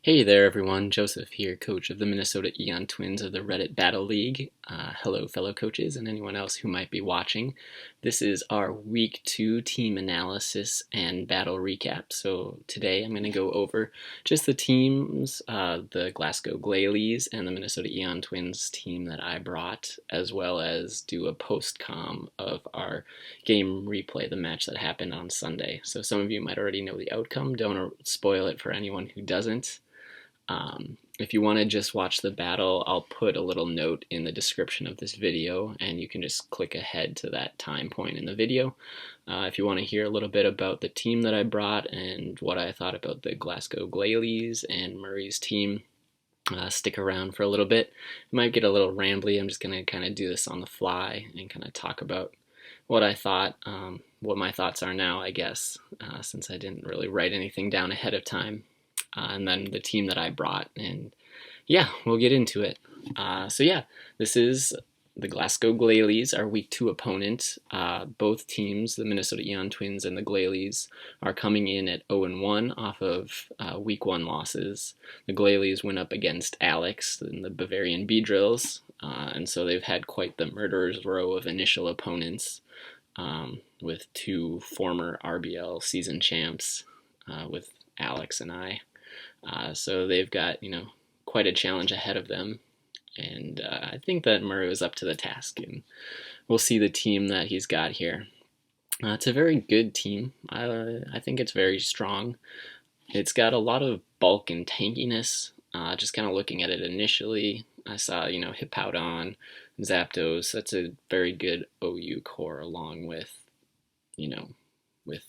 Hey there, everyone. Joseph here, coach of the Minnesota Eon Twins of the Reddit Battle League. Hello, fellow coaches, and anyone else who might be watching. This is our Week 2 team analysis and battle recap. So today I'm going to go over just the teams, the Glasgow Glalies and the Minnesota Eon Twins team that I brought, as well as do a post-com of our game replay, the match that happened on Sunday. So some of you might already know the outcome. Don't spoil it for anyone who doesn't. If you want to just watch the battle, I'll put a little note in the description of this video, and you can just click ahead to that time point in the video. If you want to hear a little bit about the team that I brought and what I thought about the Glasgow Glalies and Murray's team, stick around for a little bit. It might get a little rambly. I'm just going to kind of do this on the fly and kind of talk about what I thought, what my thoughts are now, I guess, since I didn't really write anything down ahead of time. And then the team that I brought, and yeah, we'll get into it. This is the Glasgow Glalies, our Week 2 opponent. Both teams, the Minnesota Eon Twins and the Glalies, are coming in at 0-1 off of Week 1 losses. The Glalies went up against Alex in the Bavarian Beedrills, and so they've had quite the murderer's row of initial opponents, with two former RBL season champs, with Alex and I. So they've got, quite a challenge ahead of them. And I think that Murray was up to the task. And we'll see the team that he's got here. It's a very good team. I think it's very strong. It's got a lot of bulk and tankiness. Just kind of looking at it initially, I saw, Hippowdon, Zapdos. That's a very good OU core, along with, with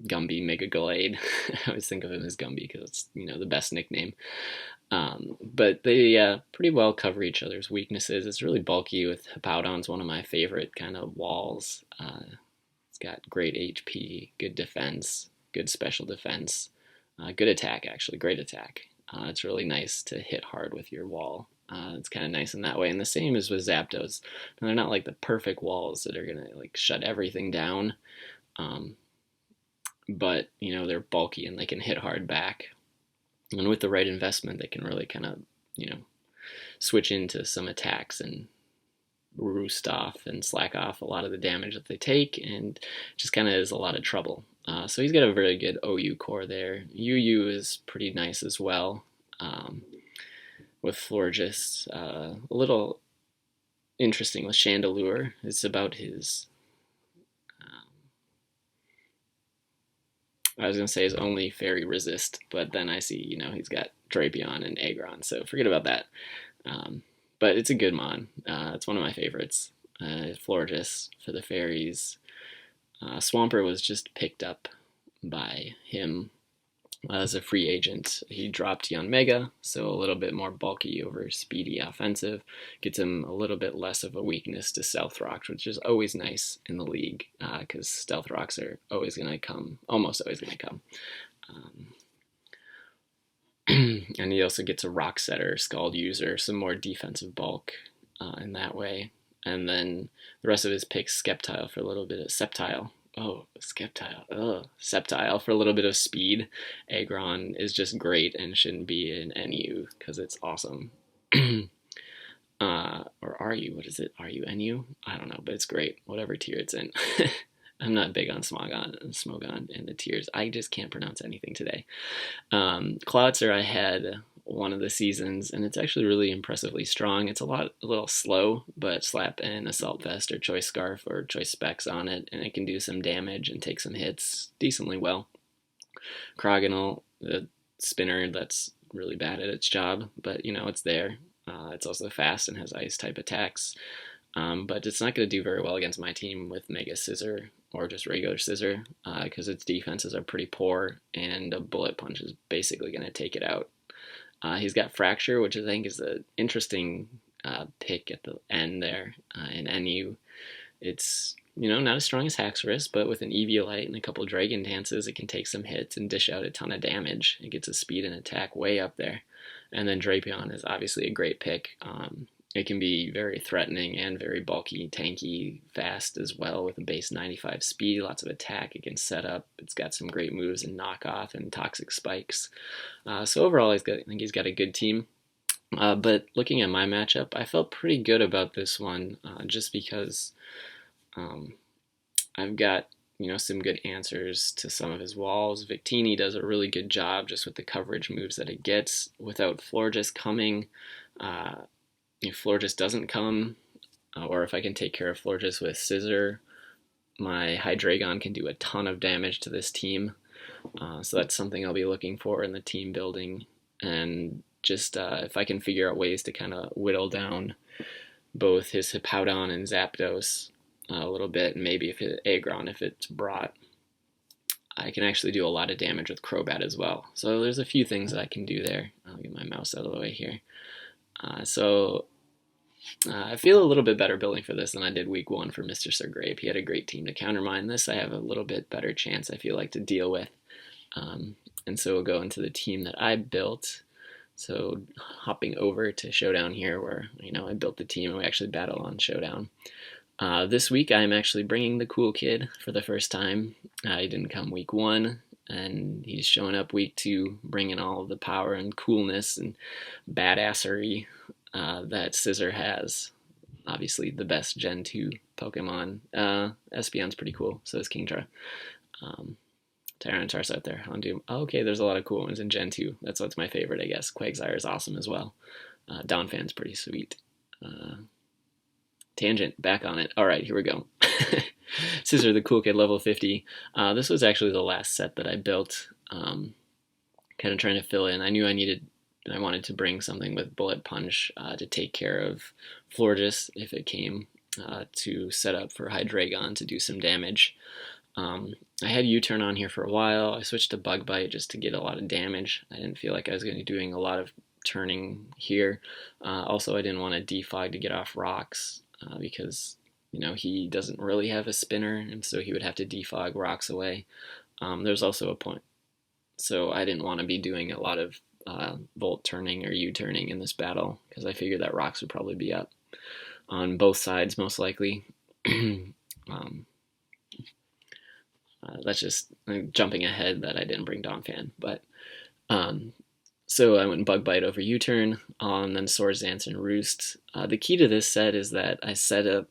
Gumby, Mega Glade. I always think of him as Gumby because it's, the best nickname. But they pretty well cover each other's weaknesses. It's really bulky, with Hippowdon's one of my favorite kind of walls. It's got great HP, good defense, good special defense, good attack, actually, great attack. It's really nice to hit hard with your wall. It's kind of nice in that way. And the same is with Zapdos. And they're not like the perfect walls that are going to shut everything down. But, they're bulky and they can hit hard back. And with the right investment, they can really kind of, switch into some attacks and roost off and slack off a lot of the damage that they take, and just kind of is a lot of trouble. So he's got a very good OU core there. UU is pretty nice as well, with Florges. A little interesting with Chandelure. It's about his... I was going to say his only fairy resist, but then I see, he's got Drapion and Aggron, so forget about that. But it's a good mon. It's one of my favorites. Florges for the fairies. Swampert was just picked up by him as a free agent. He dropped Yanmega, so a little bit more bulky over speedy offensive. Gets him a little bit less of a weakness to Stealth Rocks, which is always nice in the league, because Stealth Rocks are always going to come, almost always going to come. And he also gets a Rock Setter, Scald User, some more defensive bulk in that way. And then the rest of his picks, Sceptile for a little bit of Sceptile. Oh, Sceptile. Oh, Sceptile for a little bit of speed. Aggron is just great and shouldn't be in NU because it's awesome. Or are you? What is it? Are you NU? I don't know, but it's great. Whatever tier it's in. I'm not big on Smogon and the tiers. I just can't pronounce anything today. Cloudster I had one of the seasons, and it's actually really impressively strong. It's a little slow, but slap an Assault Vest or Choice Scarf or Choice Specs on it, and it can do some damage and take some hits decently well. Crogonal, the spinner that's really bad at its job, but it's there. It's also fast and has ice type attacks, but it's not going to do very well against my team with Mega Scissor or just regular Scissor, because its defenses are pretty poor, and a Bullet Punch is basically going to take it out. He's got Fracture, which I think is an interesting pick at the end there in NU. It's, not as strong as Haxorus, but with an Eviolite and a couple Dragon Dances, it can take some hits and dish out a ton of damage. It gets a speed and attack way up there. And then Drapion is obviously a great pick. it can be very threatening and very bulky, tanky, fast as well with a base 95 speed, lots of attack. It can set up. It's got some great moves and knockoff and toxic spikes. So overall, I think he's got a good team. But looking at my matchup, I felt pretty good about this one just because um, I've got some good answers to some of his walls. Victini does a really good job just with the coverage moves that it gets without Florges coming. If Florges doesn't come, or if I can take care of Florges with Scissor, my Hydreigon can do a ton of damage to this team. So that's something I'll be looking for in the team building. And just if I can figure out ways to kind of whittle down both his Hippowdon and Zapdos a little bit, and maybe if Aggron, if it's brought, I can actually do a lot of damage with Crobat as well. So there's a few things that I can do there. I'll get my mouse out of the way here. I feel a little bit better building for this than I did week 1 for Mr. Sir Grape. He had a great team to countermine this. I have a little bit better chance, I feel like, to deal with. And so we'll go into the team that I built. So hopping over to Showdown here, where I built the team and we actually battle on Showdown. This week I'm actually bringing the cool kid for the first time. He didn't come week 1, and he's showing up week 2, bringing all of the power and coolness and badassery that Scissor has. Obviously the best Gen 2 Pokemon. Espeon's pretty cool, so is Kingdra. Tyranitar's out there. Houndoom. Oh, okay, there's a lot of cool ones in Gen 2. That's what's my favorite, I guess. Quagsire is awesome as well. Donphan's pretty sweet. Tangent, back on it. Alright, here we go. Scissor, the cool kid, level 50. This was actually the last set that I built. Kind of trying to fill in. I knew I wanted to bring something with Bullet Punch to take care of Florges if it came to set up for Hydreigon to do some damage. I had U-turn on here for a while. I switched to Bug Bite just to get a lot of damage. I didn't feel like I was going to be doing a lot of turning here. Also, I didn't want to defog to get off rocks because he doesn't really have a spinner, and so he would have to defog rocks away. There's also a point. So I didn't want to be doing a lot of Volt turning or U-turning in this battle because I figured that rocks would probably be up on both sides most likely. That's just jumping ahead that I didn't bring Donphan. But so I went Bug Bite over U-turn on then Swords Dance and Roost. The key to this set is that I set up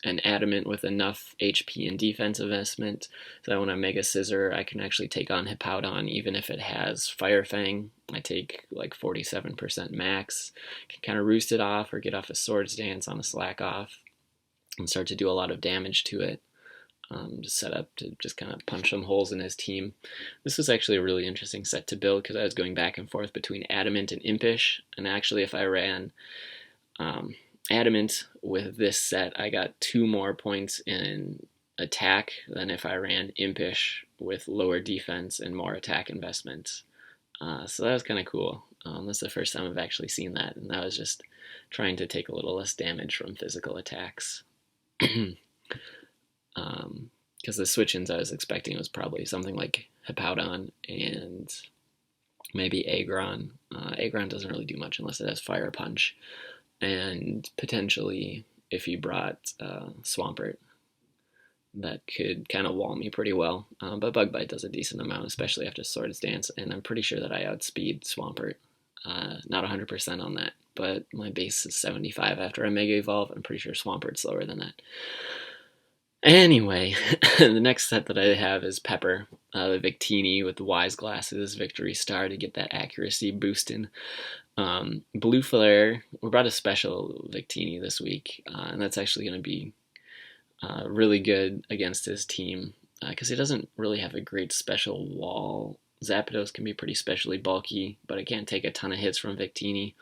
an Adamant with enough HP and defense investment so that when I Mega Scissor, I can actually take on Hippowdon even if it has Fire Fang. I take like 47% max, can kind of roost it off or get off a Swords Dance on a Slack Off and start to do a lot of damage to it. Just set up to just kind of punch some holes in his team. This was actually a really interesting set to build because I was going back and forth between Adamant and Impish, and actually if I ran Adamant with this set, I got 2 more points in attack than if I ran Impish with lower defense and more attack investment. So that was kind of cool. That's the first time I've actually seen that, and that was just trying to take a little less damage from physical attacks. Because the switch-ins I was expecting was probably something like Hippowdon and maybe Aggron. Aggron doesn't really do much unless it has Fire Punch. And potentially, if you brought Swampert, that could kind of wall me pretty well. But Bug Bite does a decent amount, especially after Swords Dance, and I'm pretty sure that I outspeed Swampert. Not 100% on that, but my base is 75 after I Mega Evolve. I'm pretty sure Swampert's lower than that. Anyway, the next set that I have is Pepper, the Victini with the Wise Glasses, Victory Star to get that accuracy boosting. Blue Flare, we brought a special Victini this week, and that's actually going to be really good against his team because he doesn't really have a great special wall. Zapdos can be pretty specially bulky, but it can't take a ton of hits from Victini,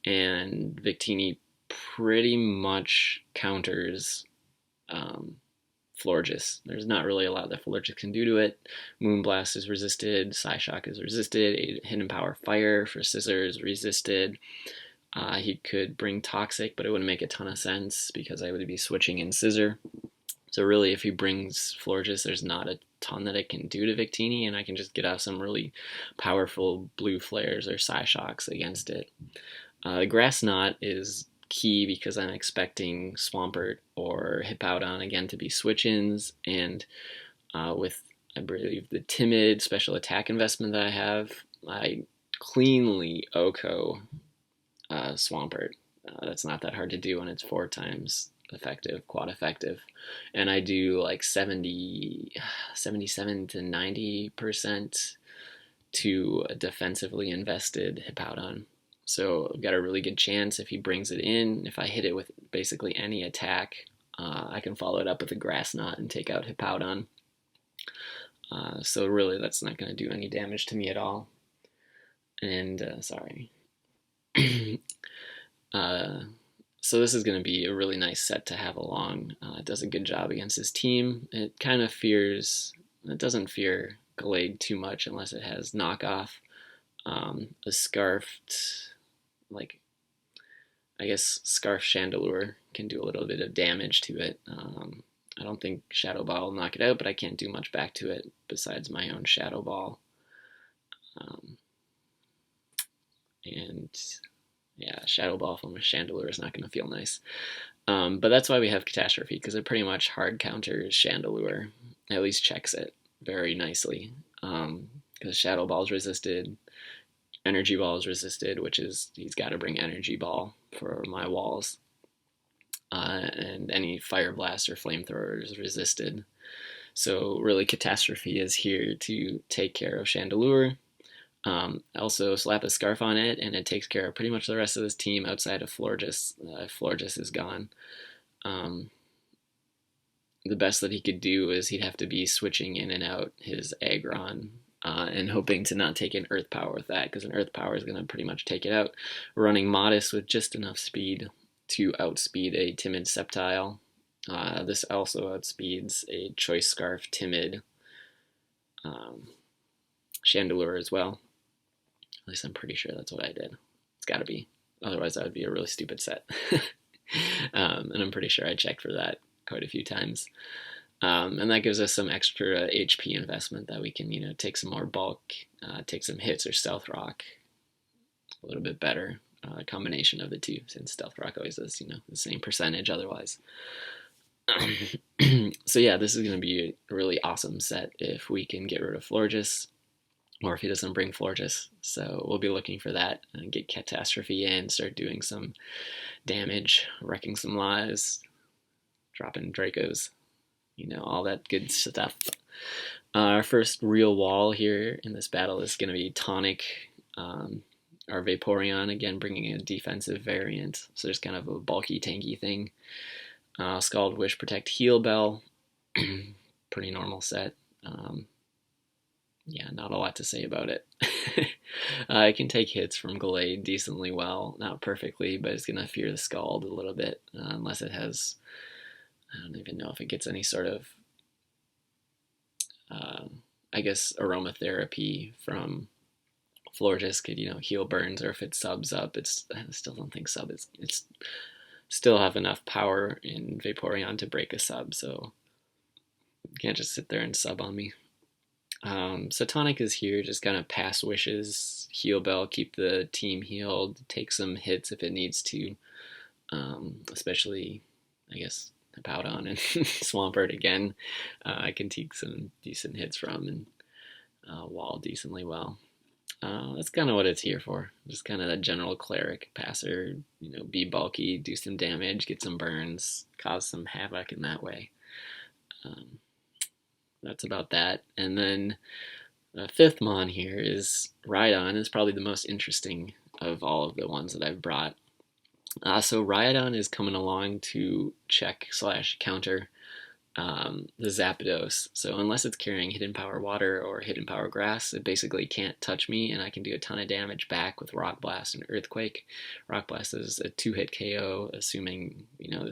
and Victini pretty much counters Florges. There's not really a lot that Florges can do to it. Moonblast is resisted, Psyshock is resisted, Hidden Power Fire for Scissor is resisted. He could bring Toxic, but it wouldn't make a ton of sense because I would be switching in Scissor. So really, if he brings Florges, there's not a ton that it can do to Victini, and I can just get off some really powerful Blue Flares or Psyshocks against it. The Grass Knot is key because I'm expecting Swampert or Hippowdon again to be switch-ins, and with, I believe, the timid special attack investment that I have, I cleanly OHKO Swampert. That's not that hard to do when it's 4 times effective, quad effective. And I do like 77 to 90% to a defensively invested Hippowdon. So I've got a really good chance if he brings it in. If I hit it with basically any attack, I can follow it up with a Grass Knot and take out Hippowdon. So really, that's not going to do any damage to me at all. And sorry. So this is going to be a really nice set to have along. It does a good job against his team. It doesn't fear Gallade too much unless it has knockoff. A Scarfed, like, I guess Scarf Chandelure can do a little bit of damage to it. I don't think Shadow Ball will knock it out, but I can't do much back to it besides my own Shadow Ball. And yeah, Shadow Ball from a Chandelure is not going to feel nice. But that's why we have Catastrophe, because it pretty much hard counters Chandelure. At least checks it very nicely. Because Shadow Ball is resisted, Energy Ball is resisted, which is he's got to bring Energy Ball for my walls. And any Fire Blast or Flamethrower is resisted. So really Catastrophe is here to take care of Chandelure. Also slap a Scarf on it, and it takes care of pretty much the rest of this team outside of Florges. Florges is gone. The best that he could do is he'd have to be switching in and out his Aggron, and hoping to not take an Earth Power with that, because an Earth Power is going to pretty much take it out. Running Modest with just enough speed to outspeed a Timid Sceptile. This also outspeeds a Choice Scarf Timid Chandelure as well. At least I'm pretty sure that's what I did. It's got to be. Otherwise, that would be a really stupid set. And I'm pretty sure I checked for that quite a few times. And that gives us some extra HP investment that we can, take some more bulk, take some hits or Stealth Rock a little bit better. A combination of the two, since Stealth Rock always does, the same percentage otherwise. So yeah, this is going to be a really awesome set if we can get rid of Florges, or if he doesn't bring Florges. So we'll be looking for that and get Catastrophe in, start doing some damage, wrecking some lives, dropping Dracos, all that good stuff. Our first real wall here in this battle is going to be Tonic, our Vaporeon, again bringing a defensive variant, so there's kind of a bulky, tanky thing. Scald, Wish, Protect, Heal Bell, pretty normal set. Yeah, not a lot to say about it. I can take hits from Gallade decently well, not perfectly, but it's going to fear the Scald a little bit, unless it has, I don't even know if it gets any sort of, I guess, aromatherapy from Florges could, heal burns, or if it subs up, I still don't think sub is, it's still have enough power in Vaporeon to break a sub, so you can't just sit there and sub on me. So Tonic is here, just kind of pass wishes, heal bell, keep the team healed, take some hits if it needs to, especially, I guess, Hippowdon and Swampert again. I can take some decent hits from and wall decently well. That's kind of what it's here for. Just kind of that general cleric passer, be bulky, do some damage, get some burns, cause some havoc in that way. That's about that. And then the fifth mon here is Rhydon. Is probably the most interesting of all of the ones that I've brought. So Rhydon is coming along to check/counter the Zapdos. So unless it's carrying Hidden Power Water or Hidden Power Grass, it basically can't touch me, and I can do a ton of damage back with Rock Blast and Earthquake. Rock Blast is a 2-hit KO, assuming,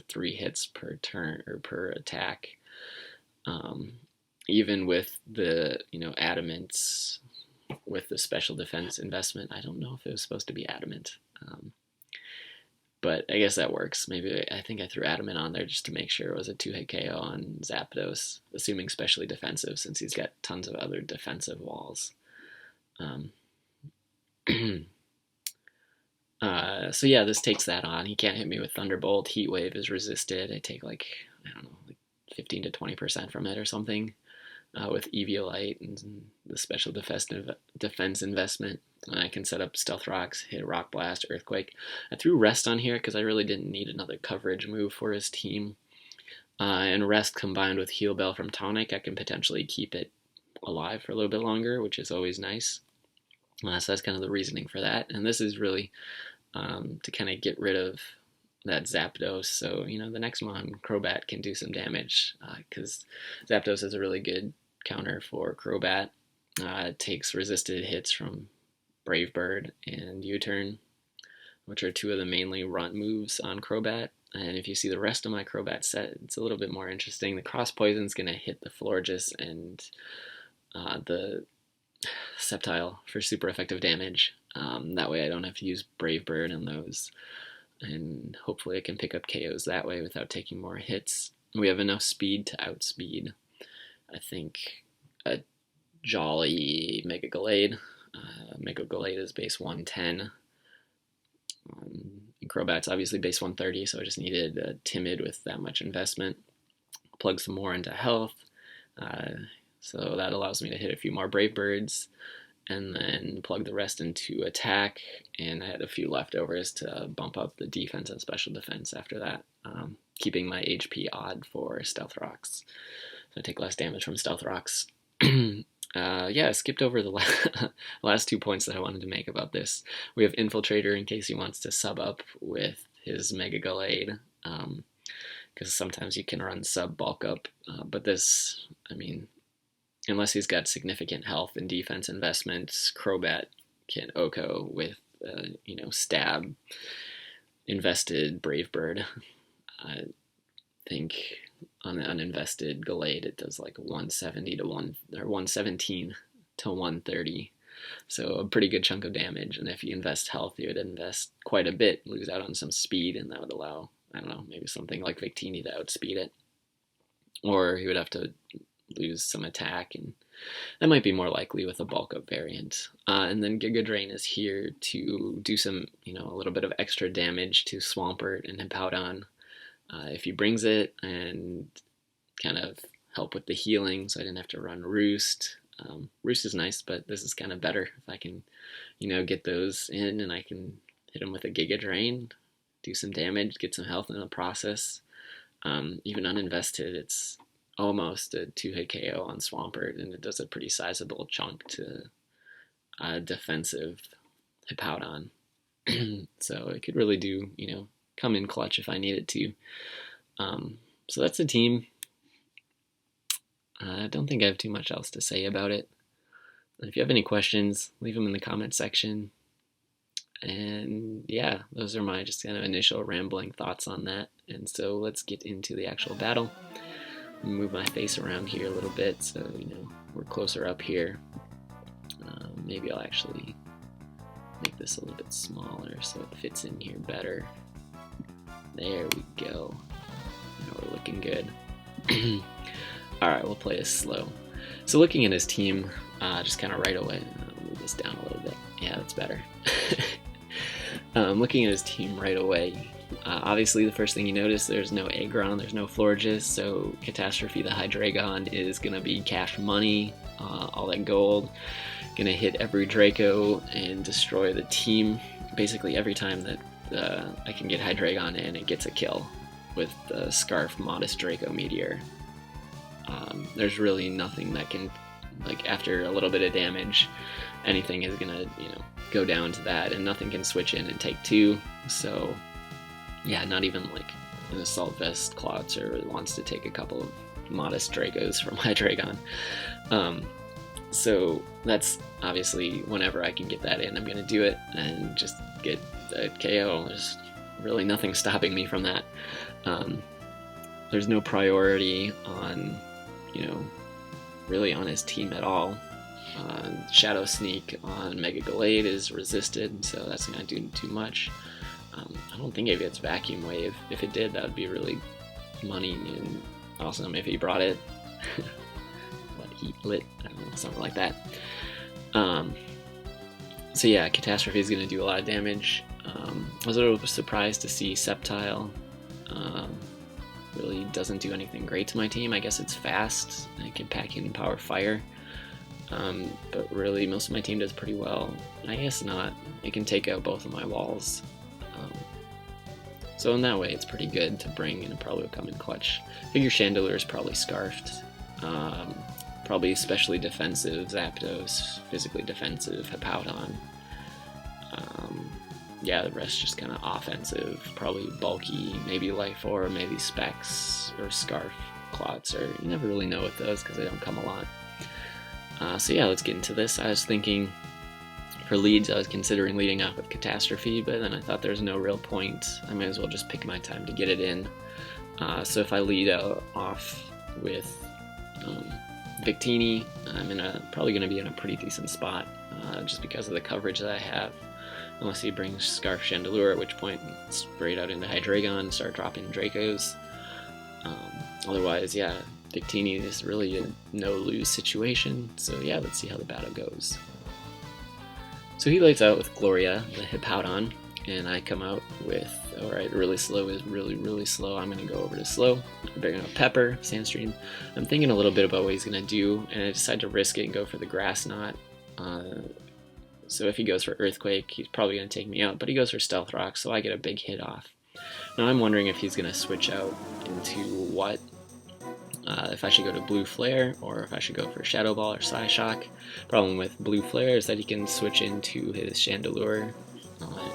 3 hits per turn or per attack. Even with the, Adamant, with the special defense investment, I don't know if it was supposed to be Adamant. But I guess that works. Maybe I think I threw Adamant on there just to make sure it was a 2-hit KO on Zapdos, assuming specially defensive, since he's got tons of other defensive walls. So yeah, this takes that on. He can't hit me with Thunderbolt. Heat Wave is resisted. I take like, I don't know, like 15 to 20% from it or something. With Eviolite and the special defense investment. I can set up Stealth Rocks, hit Rock Blast, Earthquake. I threw Rest on here because I really didn't need another coverage move for his team. And Rest combined with Heal Bell from Tonic, I can potentially keep it alive for a little bit longer, which is always nice. So that's kind of the reasoning for that. And this is really to kind of get rid of that Zapdos. So, the next Mon, Crobat, can do some damage because Zapdos is a really good counter for Crobat. It takes resisted hits from Brave Bird and U-Turn, which are two of the mainly run moves on Crobat. And if you see the rest of my Crobat set, it's a little bit more interesting. The Cross Poison is going to hit the Florges and the Sceptile for super effective damage. That way I don't have to use Brave Bird on those. And hopefully I can pick up KOs that way without taking more hits. We have enough speed to outspeed, I think, a Jolly Mega Gallade. Mega Gallade is base 110. Crobat's obviously base 130, so I just needed a Timid with that much investment. Plug some more into health, so that allows me to hit a few more Brave Birds, and then plug the rest into attack, and I had a few leftovers to bump up the defense and special defense after that, keeping my HP odd for Stealth Rocks. So I take less damage from Stealth Rocks. I skipped over the last 2 points that I wanted to make about this. We have Infiltrator in case he wants to sub up with his Mega Gallade, because sometimes you can run sub bulk up, but this, unless he's got significant health and defense investments, Crobat can OHKO with, stab, invested Brave Bird. I think on the uninvested Gallade, it does like 117 to 130. So a pretty good chunk of damage. And if you invest health, you would invest quite a bit, lose out on some speed, and that would allow, maybe something like Victini to outspeed it. Or he would have to lose some attack, and that might be more likely with a bulk up variant. And then Giga Drain is here to do some, a little bit of extra damage to Swampert and Hippowdon. If he brings it, and kind of help with the healing, so I didn't have to run Roost. Roost is nice, but this is kind of better if I can, get those in, and I can hit him with a Giga Drain, do some damage, get some health in the process. Even uninvested, it's almost a 2-hit KO on Swampert, and it does a pretty sizable chunk to defensive Hippowdon. So it could really do, come in clutch if I need it to. So that's the team. I don't think I have too much else to say about it. If you have any questions, leave them in the comment section. And yeah, those are my just kind of initial rambling thoughts on that. And so let's get into the actual battle. Move my face around here a little bit so we're closer up here. Maybe I'll actually make this a little bit smaller so it fits in here better. There we go. Now we're looking good. Alright, we'll play this slow. So looking at his team, just kind of right away, I'll move this down a little bit. Yeah, that's better. Looking at his team right away, obviously the first thing you notice, there's no Aggron, there's no Florges, so Catastrophe the Hydreigon is going to be cash money, all that gold, going to hit every Draco and destroy the team. Basically every time that I can get Hydreigon in, it gets a kill with the Scarf Modest Draco Meteor. There's really nothing that can, after a little bit of damage, anything is gonna, go down to that, and nothing can switch in and take two. So, yeah, not even an Assault Vest Cloudser wants to take a couple of Modest Dracos from Hydreigon. So that's obviously whenever I can get that in, I'm gonna do it and just get a KO. There's really nothing stopping me from that. There's no priority on, really on his team at all. Shadow Sneak on Mega Gallade is resisted, so that's not doing too much. I don't think it gets Vacuum Wave. If it did, that would be really money and awesome if he brought it. Heat Lit, I don't know, something like that. So yeah, Catastrophe is going to do a lot of damage. I was a little surprised to see Sceptile really doesn't do anything great to my team. I guess it's fast, and it can pack in Power Fire, but really most of my team does pretty well. I guess not. It can take out both of my walls. So in that way, it's pretty good to bring, and it probably will come in clutch. Figure Chandelure is probably Scarfed. Probably especially defensive Zapdos, physically defensive Hippowdon. Yeah, the rest just kind of offensive, probably bulky, maybe Life Orb, maybe Specs or Scarf Clots, or you never really know with those because they don't come a lot. So yeah, let's get into this. I was thinking for leads, I was considering leading off with Catastrophe, but then I thought there's no real point. I might as well just pick my time to get it in. So if I lead off with Victini, I'm probably going to be in a pretty decent spot, just because of the coverage that I have. Unless he brings Scarf Chandelure, at which point straight out into Hydreigon and start dropping Dracos. Otherwise, yeah, Victini is really a no-lose situation. So yeah, let's see how the battle goes. So he lights out with Gloria, the Hippowdon, and I come out with, alright, really slow is really slow. I'm going to go over to slow. I'm bringing up Pepper, Sandstream. I'm thinking a little bit about what he's going to do, and I decide to risk it and go for the Grass Knot. So if he goes for Earthquake, he's probably going to take me out, but he goes for Stealth Rock, so I get a big hit off. Now I'm wondering if he's going to switch out into what? If I should go to Blue Flare, or if I should go for Shadow Ball or Psyshock. Problem with Blue Flare is that he can switch into his Chandelure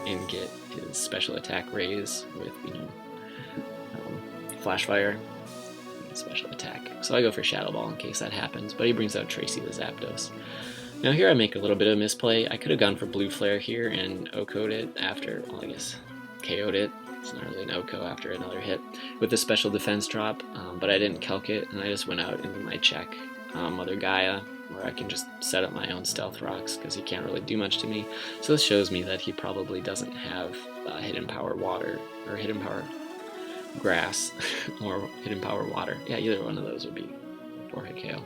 and get his special attack raise with, Flash Fire and special attack. So I go for Shadow Ball in case that happens, but he brings out Tracy the Zapdos. Now here I make a little bit of a misplay. I could have gone for Blue Flare here and OHKO'd it after, well, I guess KO'd it. It's not really an OHKO after another hit with the special defense drop, but I didn't calc it, and I just went out into my check Mother Gaia, where I can just set up my own Stealth Rocks because he can't really do much to me. So this shows me that he probably doesn't have Hidden Power Water, or Hidden Power Grass, or Hidden Power Water. Yeah, either one of those would be 4-hit KO.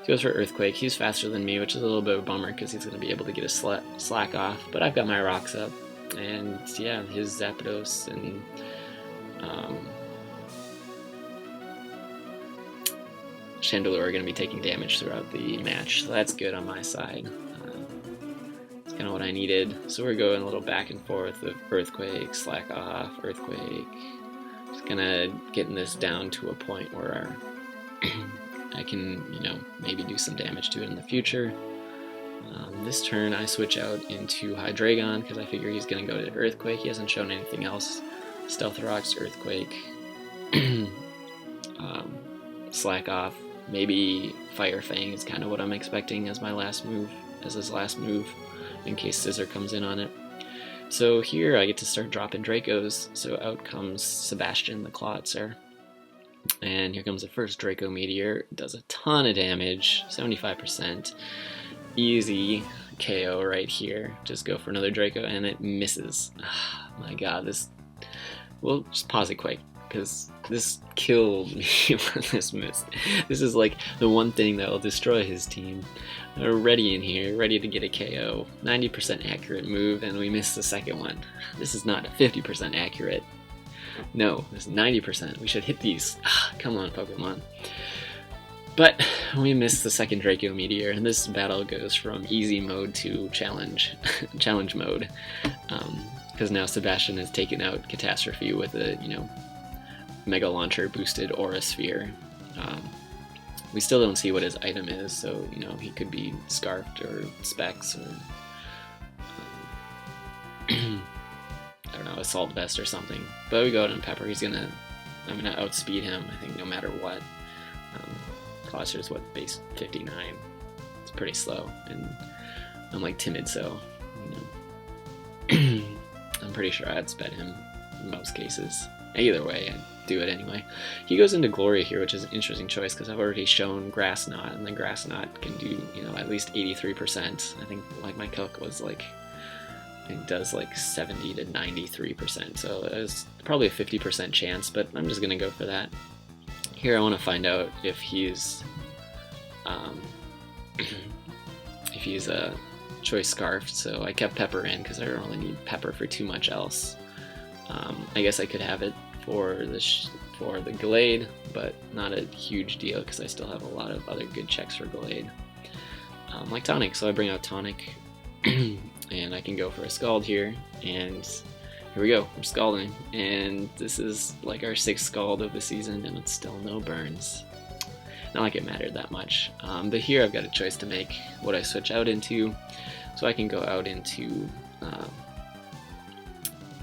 He goes for Earthquake. He's faster than me, which is a little bit of a bummer because he's going to be able to get a slack off, but I've got my rocks up, and yeah, his Zapdos and Chandelure are going to be taking damage throughout the match, so that's good on my side. It's kind of what I needed. So we're going a little back and forth of Earthquake, slack off, Earthquake. Just kind of getting this down to a point where I can, maybe do some damage to it in the future. This turn I switch out into Hydreigon because I figure he's going to go to Earthquake. He hasn't shown anything else. Stealth Rocks, Earthquake, slack off. Maybe Fire Fang is kind of what I'm expecting as my last move, as his last move, in case Scissor comes in on it. So here I get to start dropping Dracos. So out comes Sebastian the Clotzer. And here comes the first Draco Meteor. It does a ton of damage, 75%. Easy KO right here. Just go for another Draco, and it misses. Oh, my god, this... Well, just pause it quick, because this killed me when this missed. This is like the one thing that will destroy his team. They're ready in here, ready to get a KO. 90% accurate move, and we missed the second one. This is not 50% accurate. No, it's 90%. We should hit these. Come on, Pokemon. But we missed the second Draco Meteor, and this battle goes from easy mode to challenge mode. Because now Sebastian has taken out Catastrophe with a, Mega Launcher boosted Aura Sphere. We still don't see what his item is, so, he could be Scarfed or Specs or... I don't know, Assault Vest or something. But we go out on Pepper. I'm gonna outspeed him, I think, no matter what. Closter's base 59. It's pretty slow, and I'm like timid, so I'm pretty sure I'd sped him in most cases. Either way, I'd do it anyway. He goes into Gloria here, which is an interesting choice because I've already shown Grass Knot, and the Grass Knot can do at least 83%. I think my calc was it does 70 to 93%, so it's probably a 50% chance, but I'm just gonna go for that. Here I want to find out if he's choice Scarf, so I kept Pepper in because I don't really need Pepper for too much else. I guess I could have it for the Glade, but not a huge deal because I still have a lot of other good checks for Glade. Like Tonic, so I bring out Tonic, and I can go for a Scald here, and here we go, I'm Scalding, and this is like our 6th Scald of the season, and it's still no burns. Not like it mattered that much, but here I've got a choice to make what I switch out into, so I can go out into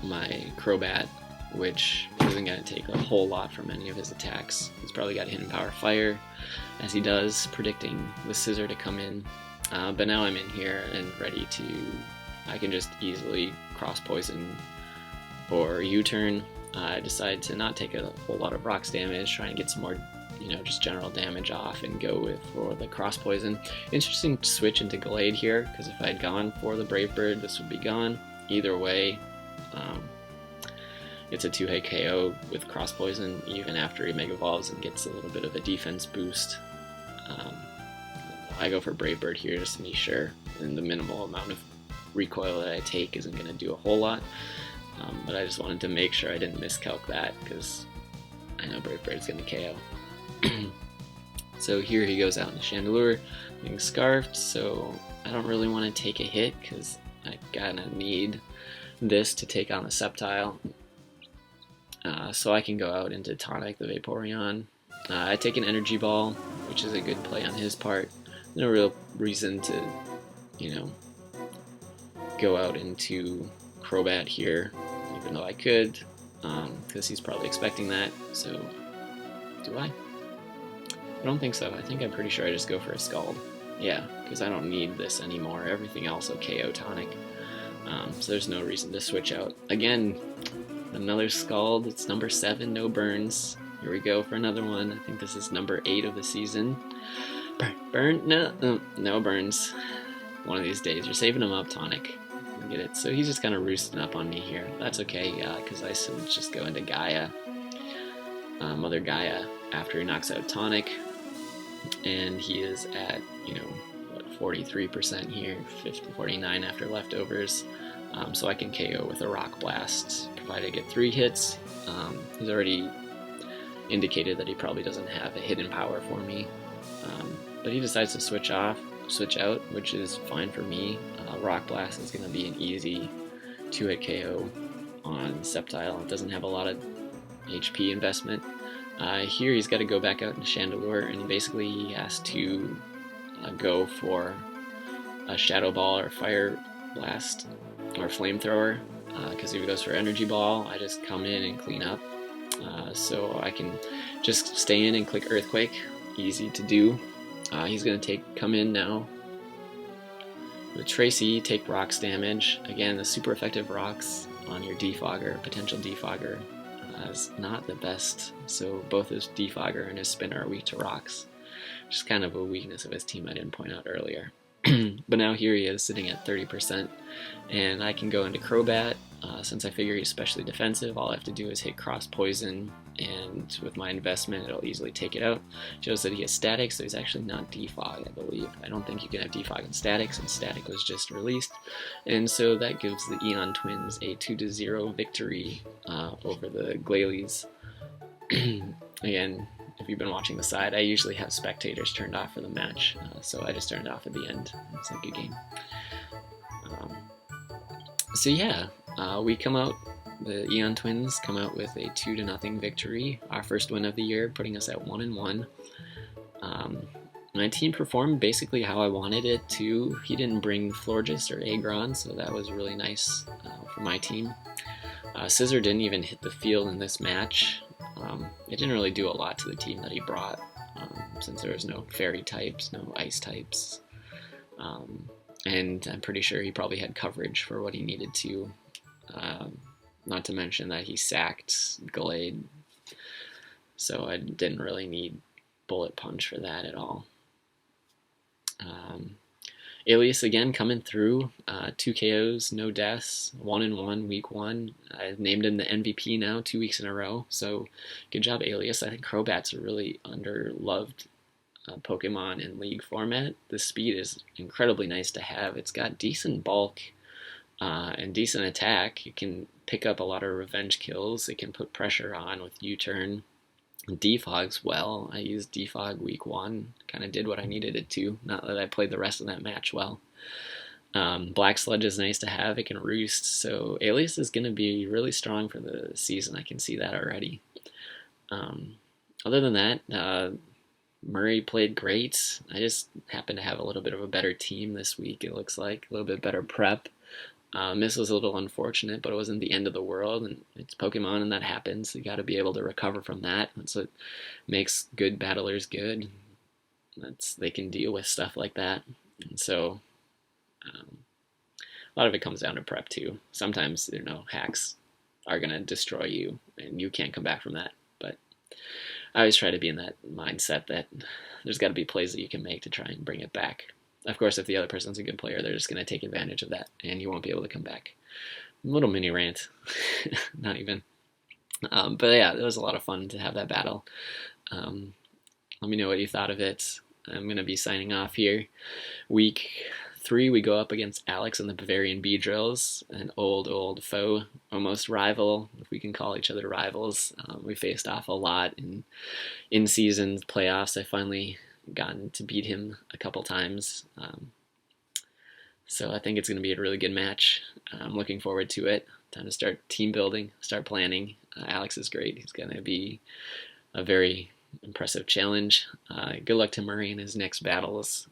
my Crobat, which isn't going to take a whole lot from any of his attacks. He's probably got Hidden Power Fire, as he does, predicting the Scissor to come in. But now I'm in here and ready to, I can just easily Cross Poison or U-turn. I decide to not take a whole lot of rocks damage, try and get some more, just general damage off and go for the Cross Poison. Interesting switch into Glade here, because if I had gone for the Brave Bird, this would be gone. Either way, it's a 2-hit KO with Cross Poison, even after he Mega Evolves and gets a little bit of a defense boost. I go for Brave Bird here just to be sure, and the minimal amount of recoil that I take isn't going to do a whole lot. But I just wanted to make sure I didn't miscalc that, because I know Brave Bird's going to KO. So here he goes out in the Chandelure, being Scarfed, so I don't really want to take a hit, because I kind of need this to take on the Sceptile. So I can go out into Tonic the Vaporeon. I take an Energy Ball, which is a good play on his part. No real reason to, go out into Crobat here, even though I could, because he's probably expecting that. So, do I? I don't think so. I think I'm pretty sure I just go for a Scald. Yeah, because I don't need this anymore. Everything else will KO Tonic. So there's no reason to switch out. Again, another Scald. It's number 7, no burns. Here we go for another one. I think this is number 8 of the season. Burn? No burns. One of these days. You're saving him up, Tonic. Get it. So he's just kind of roosting up on me here. That's okay, because I just go into Gaia. Mother Gaia after he knocks out Tonic. And he is at, 43% here, 49 after leftovers. So I can KO with a Rock Blast, provided I get 3 hits. He's already indicated that he probably doesn't have a hidden power for me. But he decides to switch out, which is fine for me. Rock Blast is going to be an easy 2-hit KO on Sceptile. It doesn't have a lot of HP investment. Here he's got to go back out into Chandelure, and basically he has to go for a Shadow Ball or Fire Blast or Flamethrower, because if he goes for Energy Ball, I just come in and clean up. So I can just stay in and click Earthquake, easy to do. He's going to come in now with Tracy, take rocks damage. Again, the super effective rocks on your Defogger, potential Defogger, is not the best. So both his Defogger and his Spinner are weak to rocks, which is kind of a weakness of his team I didn't point out earlier. But now here he is sitting at 30%, and I can go into Crobat. Since I figure he's especially defensive, all I have to do is hit Cross Poison, and with my investment it'll easily take it out. Shows that he has Static, so he's actually not Defog, I believe. I don't think you can have Defog and Static, since Static was just released. And so that gives the Eon Twins a 2-0 victory over the Glalies. Again, if you've been watching the side, I usually have spectators turned off for the match, so I just turned it off at the end. It's a good game. So yeah, we come out, the Eon Twins come out with a 2-0 victory, our first win of the year, putting us at 1-1. My team performed basically how I wanted it to. He didn't bring Florges or Aggron, so that was really nice for my team. Scissor didn't even hit the field in this match. It didn't really do a lot to the team that he brought, since there was no fairy types, no ice types. And I'm pretty sure he probably had coverage for what he needed to. Not to mention that he sacked Glade, so I didn't really need Bullet Punch for that at all. Alias again coming through, 2 KOs, no deaths, 1-1 week 1. I've named him the MVP now 2 weeks in a row, so good job Alias. I think Crobat's a really underloved Pokemon in League format. The speed is incredibly nice to have. It's got decent bulk and decent attack. It can pick up a lot of revenge kills. It can put pressure on with U-turn. Defog's well. I used Defog week 1. Kind of did what I needed it to. Not that I played the rest of that match well. Black Sludge is nice to have. It can roost. So Alias is going to be really strong for the season. I can see that already. Other than that, Murray played great. I just happened to have a little bit of a better team this week, it looks like. A little bit better prep. Miss was a little unfortunate, but it wasn't the end of the world, and it's Pokemon, and that happens. You got to be able to recover from that. That's what makes good battlers good. They can deal with stuff like that, and so a lot of it comes down to prep too. Sometimes hacks are gonna destroy you, and you can't come back from that. But I always try to be in that mindset that there's got to be plays that you can make to try and bring it back. Of course, if the other person's a good player, they're just going to take advantage of that, and you won't be able to come back. Little mini rant. Not even. But yeah, it was a lot of fun to have that battle. Let me know what you thought of it. I'm going to be signing off here. Week 3, we go up against Alex and the Bavarian Beedrills, an old foe, almost rival, if we can call each other rivals. We faced off a lot in season playoffs. I finally gotten to beat him a couple times. So I think it's going to be a really good match. I'm looking forward to it. Time to start team building, start planning. Alex is great. He's going to be a very impressive challenge. Good luck to Murray in his next battles.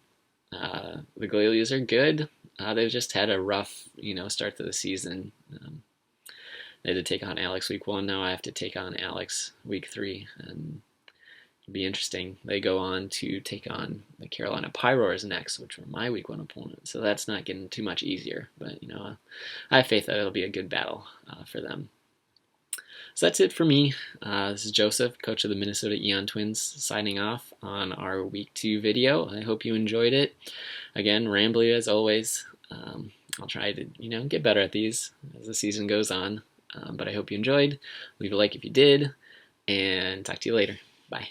The Glalies are good. They've just had a rough, start to the season. They had to take on Alex week 1. Now I have to take on Alex week 3, and it'll be interesting. They go on to take on the Carolina Pyroars next, which were my week 1 opponent. So that's not getting too much easier. But I have faith that it'll be a good battle for them. So that's it for me. This is Joseph, coach of the Minnesota Eon Twins, signing off on our Week 2 video. I hope you enjoyed it. Again, rambly as always. I'll try to, get better at these as the season goes on. But I hope you enjoyed. Leave a like if you did, and talk to you later. Bye.